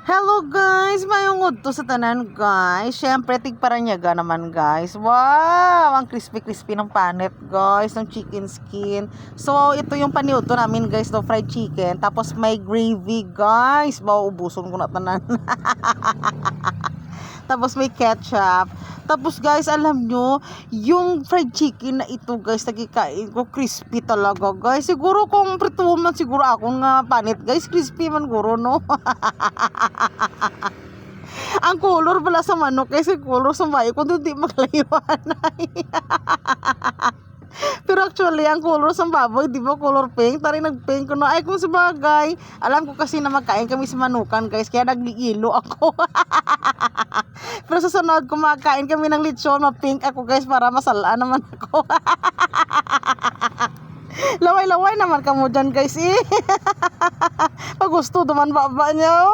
Hello guys, mayong to sa tanan guys. Syempre tigparanyaga naman guys. Wow, ang crispy ng panet guys, ng chicken skin. So ito yung paniuto namin guys, no fried chicken. Tapos may gravy guys. Ubuson ko na tanan. Tapos may ketchup. Tapos guys, alam nyo, yung fried chicken na ito guys, nagkikain ko, crispy talaga guys. Siguro kung prito man siguro ako nga panit guys, crispy man guro no. Ang color pala sa manok kasi color sa bayo kung hindi maglayuan. Pero actually, ang color sa baboy, di ba color pink? Tari nag-pink ko na. Ay, kung sabagay, alam ko kasi na magkain kami sa manukan guys, kaya nag-iilo ako. Pero sa sunod, kumakain kami ng lechon, ma-pink ako guys, para masalaan naman ako. Laway-laway naman kamo dyan guys eh. Pag gusto, duman baba nyo.